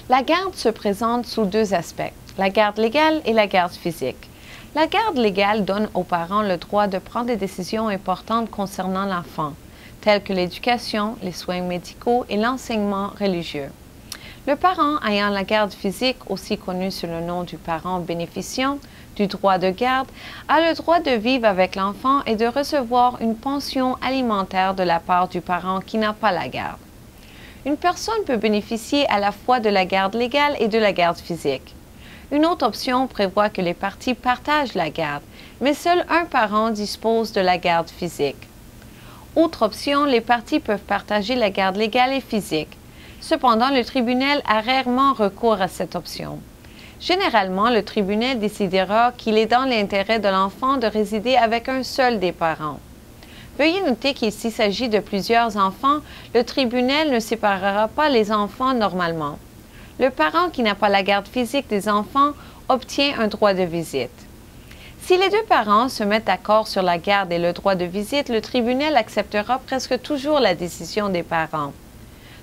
La garde se présente sous deux aspects, la garde légale et la garde physique. La garde légale donne aux parents le droit de prendre des décisions importantes concernant l'enfant, telles que l'éducation, les soins médicaux et l'enseignement religieux. Le parent ayant la garde physique, aussi connu sous le nom du parent bénéficiant du droit de garde, a le droit de vivre avec l'enfant et de recevoir une pension alimentaire de la part du parent qui n'a pas la garde. Une personne peut bénéficier à la fois de la garde légale et de la garde physique. Une autre option prévoit que les parties partagent la garde, mais seul un parent dispose de la garde physique. Autre option, les parties peuvent partager la garde légale et physique. Cependant, le tribunal a rarement recours à cette option. Généralement, le tribunal décidera qu'il est dans l'intérêt de l'enfant de résider avec un seul des parents. Veuillez noter qu'il s'il s'agit de plusieurs enfants, le tribunal ne séparera pas les enfants normalement. Le parent qui n'a pas la garde physique des enfants obtient un droit de visite. Si les deux parents se mettent d'accord sur la garde et le droit de visite, le tribunal acceptera presque toujours la décision des parents.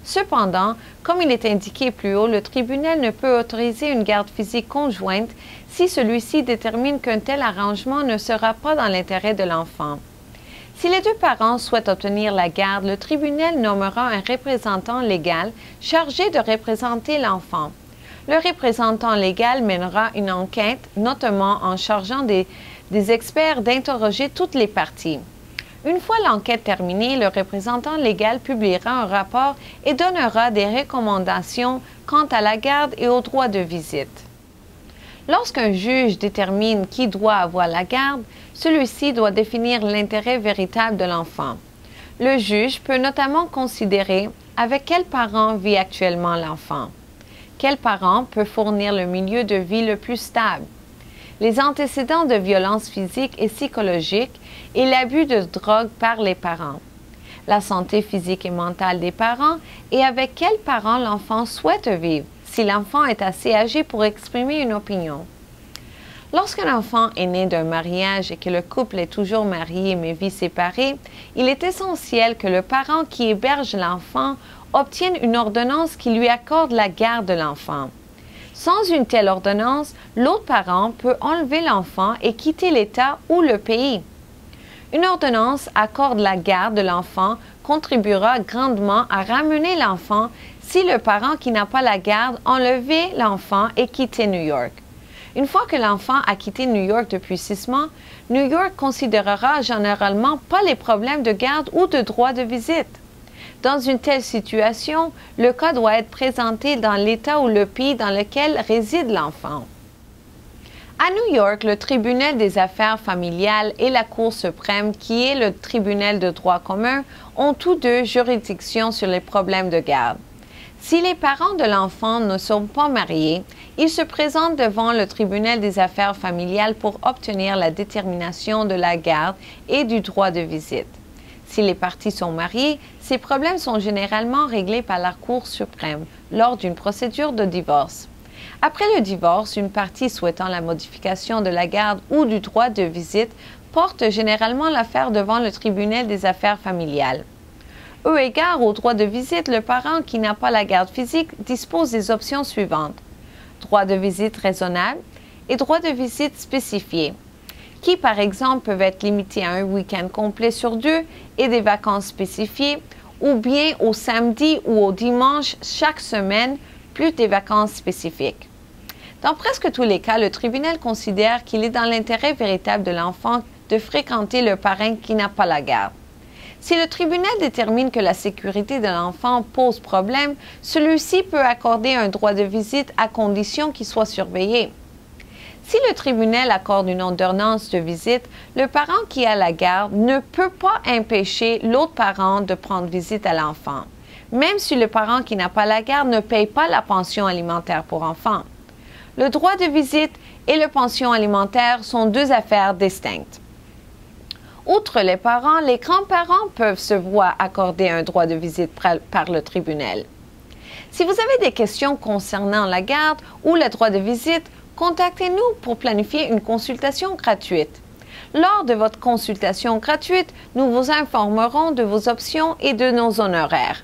Cependant, comme il est indiqué plus haut, le tribunal ne peut autoriser une garde physique conjointe si celui-ci détermine qu'un tel arrangement ne sera pas dans l'intérêt de l'enfant. Si les deux parents souhaitent obtenir la garde, le tribunal nommera un représentant légal chargé de représenter l'enfant. Le représentant légal mènera une enquête, notamment en chargeant des experts d'interroger toutes les parties. Une fois l'enquête terminée, le représentant légal publiera un rapport et donnera des recommandations quant à la garde et au droit de visite. Lorsqu'un juge détermine qui doit avoir la garde, celui-ci doit définir l'intérêt véritable de l'enfant. Le juge peut notamment considérer avec quel parent vit actuellement l'enfant, quel parent peut fournir le milieu de vie le plus stable, les antécédents de violence physique et psychologique et l'abus de drogue par les parents, la santé physique et mentale des parents et avec quel parent l'enfant souhaite vivre, si l'enfant est assez âgé pour exprimer une opinion. Lorsqu'un enfant est né d'un mariage et que le couple est toujours marié mais vit séparé, il est essentiel que le parent qui héberge l'enfant obtienne une ordonnance qui lui accorde la garde de l'enfant. Sans une telle ordonnance, l'autre parent peut enlever l'enfant et quitter l'État ou le pays. Une ordonnance accorde la garde de l'enfant contribuera grandement à ramener l'enfant si le parent qui n'a pas la garde enlevait l'enfant et quittait New York. Une fois que l'enfant a quitté New York depuis 6 mois, New York considérera généralement pas les problèmes de garde ou de droit de visite. Dans une telle situation, le cas doit être présenté dans l'État ou le pays dans lequel réside l'enfant. À New York, le tribunal des affaires familiales et la Cour suprême, qui est le tribunal de droit commun, ont tous deux juridiction sur les problèmes de garde. Si les parents de l'enfant ne sont pas mariés, ils se présentent devant le tribunal des affaires familiales pour obtenir la détermination de la garde et du droit de visite. Si les parties sont mariées, ces problèmes sont généralement réglés par la Cour suprême lors d'une procédure de divorce. Après le divorce, une partie souhaitant la modification de la garde ou du droit de visite porte généralement l'affaire devant le tribunal des affaires familiales. Eu égard au droit de visite, le parent qui n'a pas la garde physique dispose des options suivantes: droit de visite raisonnable et droit de visite spécifié, qui par exemple peuvent être limités à un week-end complet sur 2 et des vacances spécifiées, ou bien au samedi ou au dimanche chaque semaine, plus des vacances spécifiques. Dans presque tous les cas, le tribunal considère qu'il est dans l'intérêt véritable de l'enfant de fréquenter le parrain qui n'a pas la garde. Si le tribunal détermine que la sécurité de l'enfant pose problème, celui-ci peut accorder un droit de visite à condition qu'il soit surveillé. Si le tribunal accorde une ordonnance de visite, le parent qui a la garde ne peut pas empêcher l'autre parent de prendre visite à l'enfant, même si le parent qui n'a pas la garde ne paye pas la pension alimentaire pour enfants. Le droit de visite et la pension alimentaire sont deux affaires distinctes. Outre les parents, les grands-parents peuvent se voir accorder un droit de visite par le tribunal. Si vous avez des questions concernant la garde ou le droit de visite, contactez-nous pour planifier une consultation gratuite. Lors de votre consultation gratuite, nous vous informerons de vos options et de nos honoraires.